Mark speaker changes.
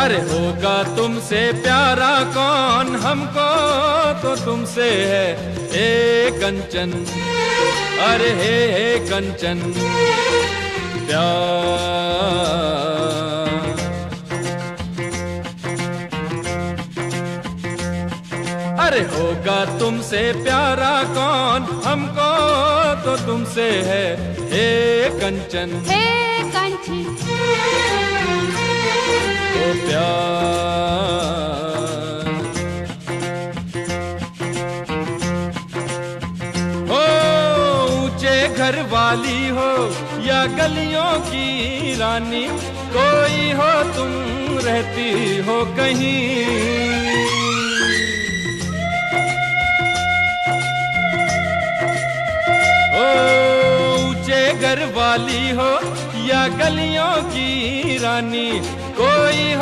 Speaker 1: अरे होगा तुमसे प्यारा कौन, हमको तो तुमसे है हे कंचन। अरे हे कंचन प्यार। अरे होगा तुमसे प्यारा कौन, हमको तो तुमसे है हे कंचन।
Speaker 2: हे कंचन
Speaker 1: ओ प्यार। हो ऊंचे घर वाली हो या गलियों की रानी, कोई हो तुम रहती हो कहीं। घर वाली हो या गलियों की रानी, कोई